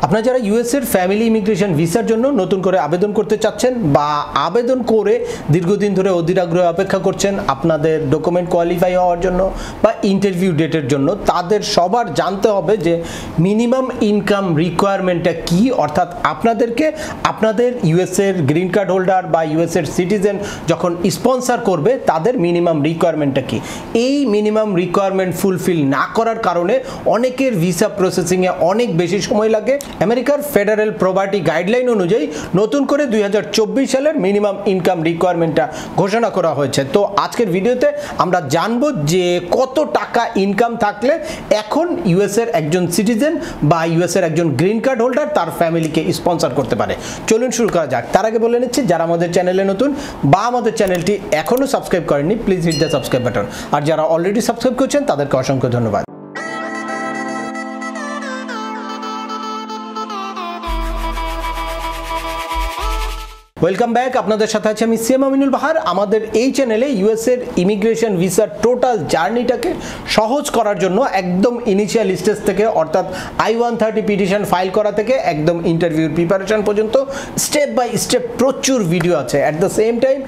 আপনারা যারা ইউএস এর ফ্যামিলি ইমিগ্রেশন ভিসার জন্য নতুন করে আবেদন করতে চাচ্ছেন বা আবেদন করে দীর্ঘদিন ধরে অধীর আগ্রহে অপেক্ষা করছেন আপনাদের ডকুমেন্ট কোয়ালিফাই হওয়ার জন্য বা ইন্টারভিউ ডেটের জন্য, তাদের সবার জানতে হবে যে মিনিমাম ইনকাম রিকোয়ারমেন্টটা কি, অর্থাৎ আপনাদেরকে আপনাদের ইউএস এর গ্রিন কার্ড হোল্ডার বা ইউএস এর সিটিজেন যখন স্পন্সর করবে তাদের মিনিমাম রিকোয়ারমেন্টটা কি। এই মিনিমাম রিকোয়ারমেন্ট ফুলফিল না করার কারণে অনেকের ভিসা প্রসেসিংয়ে অনেক বেশি সময় লাগে। আমেরিকার ফেডারেল প্রপার্টি গাইডলাইন অনুযায়ী নতুন করে 2024 সালের মিনিমাম ইনকাম রিকোয়ারমেন্টটা ঘোষণা করা হয়েছে। তো আজকের ভিডিওতে আমরা জানবো যে কত টাকা ইনকাম থাকলে এখন ইউএস এর একজন সিটিজেন বা ইউএস এর একজন গ্রিন কার্ড হোল্ডার তার ফ্যামিলিকে স্পন্সর করতে পারে। চলুন শুরু করা যাক। তার আগে বলে নিচ্ছি, যারা আমাদের চ্যানেলে নতুন বা আমাদের চ্যানেলটি এখনো সাবস্ক্রাইব করেননি, please hit the subscribe button. আর যারা অলরেডি সাবস্ক্রাইব করছেন তাদেরকে অসংখ্য ধন্যবাদ। ওয়েলকাম ব্যাক, আপনাদের সাথে আছি আমি সিএম আমিনুল বাহার। আমাদের এই চ্যানেলে ইউএস এর ইমিগ্রেশন ভিসার টোটাল জার্নিটাকে সহজ করার জন্য একদম ইনিশিয়াল স্টেজ থেকে, অর্থাৎ I-130 পিটিশন ফাইল করা থেকে একদম ইন্টারভিউর প্রিপারেশন পর্যন্ত স্টেপ বাই স্টেপ প্রচুর ভিডিও আছে। অ্যাট দ্য সেম টাইম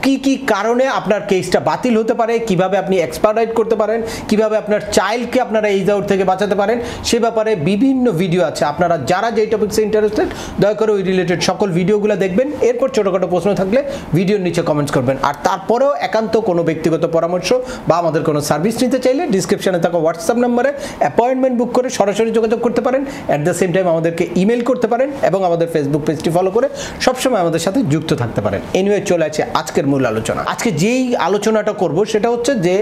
কি কি কারণে আপনার কেসটা বাতিল হতে পারে, কিভাবে আপনি এক্সপার্টাইট করতে পারেন, কিভাবে আপনার চাইল্ডকে আপনারা এইজ আউট থেকে বাঁচাতে পারেন, সে ব্যাপারে বিভিন্ন ভিডিও আছে। আপনারা যারা যেই টপিকসে ইন্টারেস্টেড দয়া করে ওই রিলেটেড সকল ভিডিওগুলো দেখবেন। এরপর ছোটোখাটো প্রশ্ন থাকলে ভিডিওর নিচে কমেন্টস করবেন। আর তারপরেও একান্ত কোনো ব্যক্তিগত পরামর্শ বা আমাদের কোনো সার্ভিস নিতে চাইলে ডিসক্রিপশনে থাকা হোয়াটসঅ্যাপ নাম্বারে অ্যাপয়েন্টমেন্ট বুক করে সরাসরি যোগাযোগ করতে পারেন। অ্যাট দ্য সেম টাইম আমাদেরকে ইমেল করতে পারেন এবং আমাদের ফেসবুক পেজটি ফলো করে সবসময় আমাদের সাথে যুক্ত থাকতে পারেন। এনিওয়ে, চলে আছে আজকের মূল আলোচনা। আজকে যেই আলোচনাটা করব সেটা হচ্ছে যে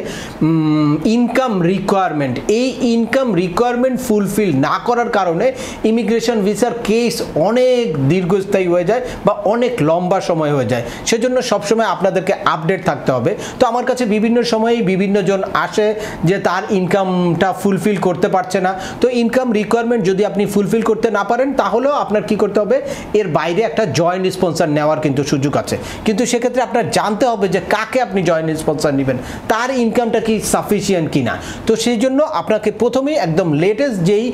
ইনকাম রিকোয়ারমেন্ট। এই ইনকাম রিকোয়ারমেন্ট ফুলফিল না করার কারণে ইমিগ্রেশন ভিসার কেস অনেক দীর্ঘস্থায়ী হয়ে যায় বা অনেক লম্বা সময় হয়ে যায়। সেজন্য সবসময় আপনাদেরকে আপডেট থাকতে হবে। তো আমার কাছে বিভিন্ন সময়ে বিভিন্ন জন আসে যে তার ইনকামটা ফুলফিল করতে পারছে না। তো ইনকাম রিকোয়ারমেন্ট যদি আপনি ফুলফিল করতে না পারেন তাহলেও আপনার কি করতে হবে, এর বাইরে একটা জয়েন্ট স্পন্সর নেওয়ার কিন্তু সুযোগ আছে। কিন্তু সেক্ষেত্রে আপনার জানতে হবে যে কাকে আপনি জয়েন্ট স্পন্সর নেবেন, তার ইনকামটা কি সাফিসিয়েন্ট কিনা। তো সেই জন্য আপনাকে প্রথমেই একদম লেটেস্ট যেই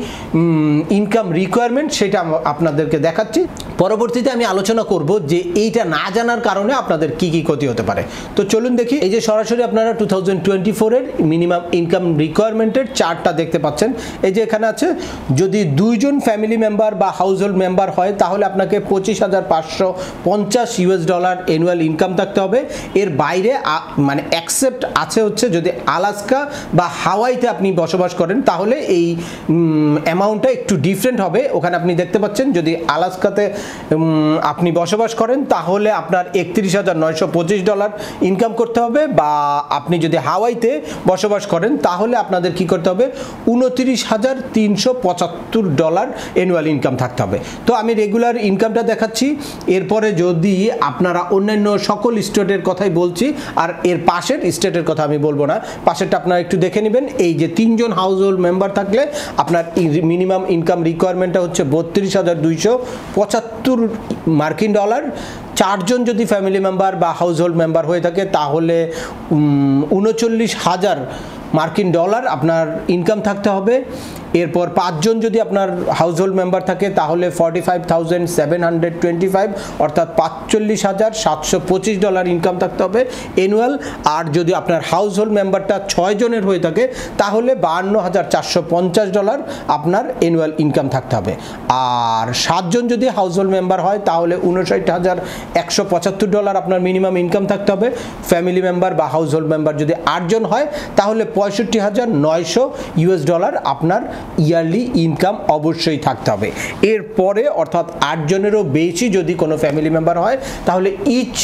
ইনকাম রিকোয়ারমেন্ট সেটা আপনাদেরকে দেখাচ্ছি। পরবর্তীতে আমি আলোচনা করব যে এইটা না জানার কারণে আপনাদের কি কি ক্ষতি হতে পারে। তো চলুন দেখি। এই যে সরাসরি আপনারা 2024 এর মিনিমাম ইনকাম রিকোয়ারমেন্টের চার্টটা দেখতে পাচ্ছেন। এই যে এখানে আছে, যদি দুইজন ফ্যামিলি মেম্বার বা হাউস হোল্ড মেম্বার হয় তাহলে আপনাকে $25,550 অ্যানুয়াল ইনকাম থাকতে হবে। এর বাইরে মানে অ্যাকসেপ্ট আছে হচ্ছে যদি আলাস্কা বা হাওয়াইতে আপনি বসবাস করেন তাহলে এই অ্যামাউন্টটা একটু ডিফারেন্ট হবে। ওখানে আপনি দেখতে পাচ্ছেন যদি আলাস্কাতে আপনি বসবাস করেন তাহলে আপনার $31,925 ইনকাম করতে হবে, বা আপনি যদি হাওয়াইতে বসবাস করেন তাহলে আপনাদের কি করতে হবে, $29,375 অ্যানুয়াল ইনকাম থাকতে হবে। তো আমি রেগুলার ইনকামটা দেখাচ্ছি। এরপরে যদি আপনারা অন্যান্য সকল স্টেটের কথাই বলছি, আর এর পাশের স্টেটের কথা আমি বলবো না, পাশেরটা আপনারা একটু দেখে নেবেন। এই যে 3 জন হাউস হোল্ড মেম্বার থাকলে আপনার মিনিমাম ইনকাম রিকোয়ারমেন্টটা হচ্ছে $32,275 মার্কিন ডলার। 4 জন যদি ফ্যামিলি মেম্বার বা হাউস হোল্ড মেম্বার হয়ে থাকে তাহলে 39,000 মার্কিন ডলার আপনার ইনকাম থাকতে হবে। এরপর 5 জন যদি আপনার হাউস হোল্ড মেম্বার থাকে তাহলে $45,725 অর্থাৎ $45,725 ইনকাম থাকতে হবে অ্যানুয়াল। আর যদি আপনার হাউস হোল্ড মেম্বারটা 6 জনের হয়ে থাকে তাহলে $52,450 আপনার অ্যানুয়াল ইনকাম থাকতে হবে। আর 7 জন যদি হাউস হোল্ড মেম্বার হয় তাহলে $59,175 আপনার মিনিমাম ইনকাম থাকতে হবে। ফ্যামিলি মেম্বার বা হাউস হোল্ড মেম্বার যদি 8 জন হয় তাহলে $65,900 আপনার ইয়ারলি ইনকাম অবশ্যই থাকতে হবে। এরপরে অর্থাৎ 8 জনেরও বেশি যদি কোনো ফ্যামিলি মেম্বার হয় তাহলে ইচ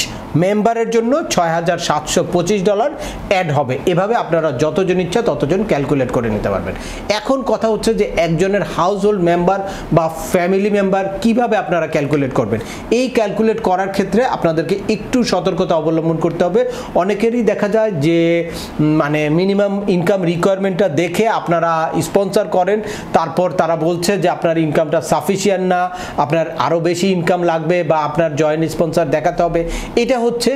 মেম্বারের জন্য $6,725 অ্যাড হবে। এভাবে আপনারা যতজন ইচ্ছা ততজন ক্যালকুলেট করে নিতে পারবেন। এখন কথা হচ্ছে যে একজনের হাউস হোল্ড মেম্বার বা ফ্যামিলি মেম্বার কিভাবে আপনারা ক্যালকুলেট করবেন। এই ক্যালকুলেট করার ক্ষেত্রে আপনাদেরকে একটু সতর্কতা অবলম্বন করতে হবে। অনেকেরই দেখা যায় যে মানে মিনিমাম ইনকাম রিকোয়ারমেন্টটা দেখে আপনারা স্পন্সর করেন, তারপর তারা বলছে যে আপনার ইনকামটা সাফিসিয়েন্ট না, আপনার আরও বেশি ইনকাম লাগবে বা আপনার জয়েন্ট স্পন্সর দেখাতে হবে। এটা হচ্ছে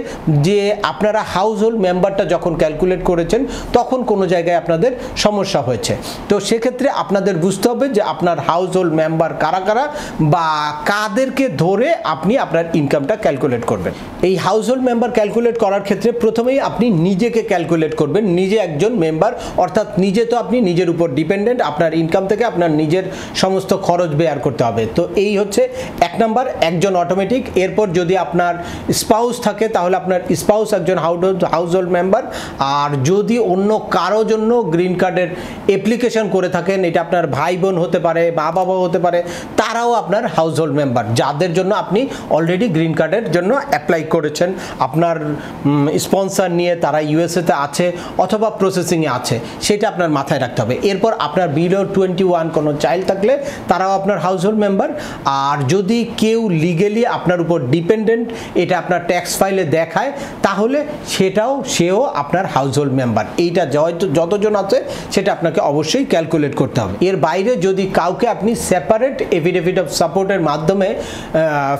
যে আপনারা হাউস হোল্ড মেম্বারটা যখন ক্যালকুলেট করেছেন তখন কোনো জায়গায় আপনাদের সমস্যা হয়েছে। তো সেক্ষেত্রে আপনাদের বুঝতে হবে যে আপনার হাউস হোল্ড মেম্বার কারা কারা বা কাদেরকে ধরে আপনি আপনার ইনকামটা ক্যালকুলেট করবেন। এই হাউস হোল্ড মেম্বার ক্যালকুলেট করার ক্ষেত্রে প্রথমেই আপনি নিজেকে ক্যালকুলেট করবেন, নিজে একজন মেম্বার, অর্থাৎ নিজে তো আপনি নিজের উপর ডিপেন্ডেন্ট, আপনার ইনকাম থেকে আপনার নিজের সমস্ত খরচ বেয়ার করতে হবে। তো এই হচ্ছে 1 নাম্বার, একজন অটোমেটিক। এরপর যদি আপনার স্পাউস থাকে তাহলে আপনার স্পাউস একজন হাউস হোল্ড মেম্বার। আর যদি অন্য কারো জন্য গ্রিন কার্ডের অ্যাপ্লিকেশন করে থাকেন, এটা আপনার ভাই বোন হতে পারে, মা বাবা হতে পারে, তারাও আপনার হাউস হোল্ড মেম্বার, যাদের জন্য আপনি অলরেডি গ্রিন কার্ডের জন্য অ্যাপ্লাই করেছেন, আপনার স্পন্সর নিয়ে তারা ইউএসএতে আছে অথবা প্রসেসিংয়ে আছে, সেটা আপনার মাথায় রাখতে হবে। এরপর আপনার বিলো 21 কোনো চাইল্ড থাকলে তারাও আপনার হাউস হোল্ড মেম্বার। আর যদি কেউ লিগেলি আপনার উপর ডিপেন্ডেন্ট, এটা আপনার ট্যাক্স ফাইলে দেখায়, তাহলে সেও আপনার হাউস হোল্ড মেম্বার। এইটা যতজন আছে সেটা আপনাকে অবশ্যই ক্যালকুলেট করতে হবে। এর বাইরে যদি কাউকে আপনি সেপারেট এফিডেভিট অফ সাপোর্টের মাধ্যমে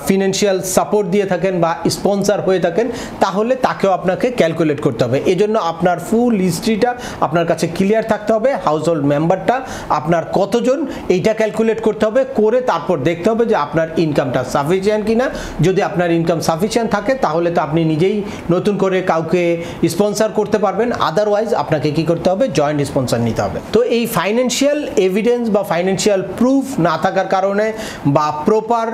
ফিনান্সিয়াল সাপোর্ট দিয়ে থাকেন বা স্পন্সর হয়ে থাকেন, তাহলে তাকেও আপনাকে ক্যালকুলেট করতে হবে। এজন্য আপনার ফুল হিস্ট্রিটা আপনার কাছে ক্লিয়ার থাকতে হবে। হাউস হোল্ড মেম্বারটা আপনার কতজন এইটা ক্যালকুলেট করতে হবে, করে তারপর দেখতে হবে যে আপনার ইনকামটা সাফিসিয়েন্ট কিনা। যদি আপনার ইনকাম সাফিসিয়েন্ট থাকে তাহলে তো আপনি নিজেই নতুন করে কাউকে স্পন্সর করতে পারবেন, আদারওয়াইজ আপনাকে কি করতে হবে, জয়েন্ট স্পন্সর নিতে হবে। তো এই ফাইন্যান্সিয়াল এভিডেন্স বা ফাইন্যান্সিয়াল প্রুফ না থাকার কারণে বা প্রপার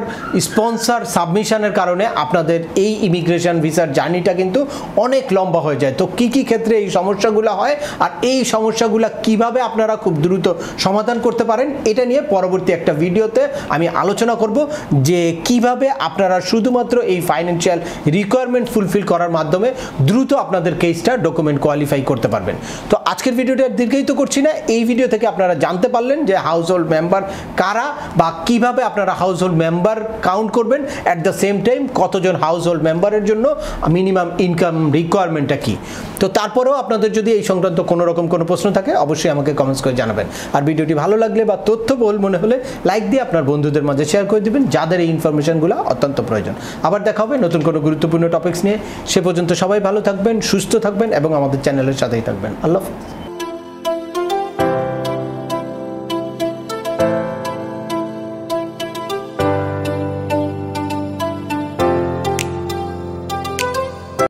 স্পন্সর সাবমিশনের কারণে আপনাদের এই ইমিগ্রেশন ভিসার জার্নিটা কিন্তু অনেক লম্বা হয়ে যায়। তো কি কি ক্ষেত্রে এই সমস্যাগুলো হয় আর এই সমস্যাগুলো কিভাবে আপনারা খুব দ্রুত সমাধান করতে পারেন, এটা নিয়ে পরবর্তী একটা ভিডিওতে আমি আলোচনা করব যে কিভাবে আপনারা শুধুমাত্র এই ফাইন্যান্সিয়াল রিকোয়ারমেন্ট ফুলফিল করার মাধ্যমে দ্রুত আপনাদের কেসটা ডকুমেন্ট কোয়ালিফাই করতে পারবেন। তো আজকের ভিডিওটা দীর্ঘায়িত করছি না, এই ভিডিও থেকে আপনারা জানতে পারলেন যে হাউস হোল্ড মেম্বার কারা বা কিভাবে আপনারা হাউস হোল্ড মেম্বার কাউন্ট করবেন, অ্যাট দ্য সেম টাইম কতজন হাউস হোল্ড মেম্বারের জন্য মিনিমাম ইনকাম রিকোয়ারমেন্টটা কি। তো তারপরেও আপনাদের যদি এই সংক্রান্ত কোনো রকম কোনো প্রশ্ন থাকে অবশ্যই আমাকে কমেন্টস করে জানাবেন। আর ভিডিওটি ভালো লাগলে বা তথ্যবহুল মনে হলে লাইক দিয়ে আপনার বন্ধুদের মাঝে শেয়ার করে দিবেন, যাদের এই ইনফরমেশনগুলো অত্যন্ত প্রয়োজন। আবার দেখা হবে নতুন কোনো গুরুত্বপূর্ণ টপিকস নিয়ে। সে পর্যন্ত সবাই ভালো থাকবেন, সুস্থ থাকবেন এবং আমাদের চ্যানেলের সাথেই থাকবেন। আল্লাহ হাফেজ।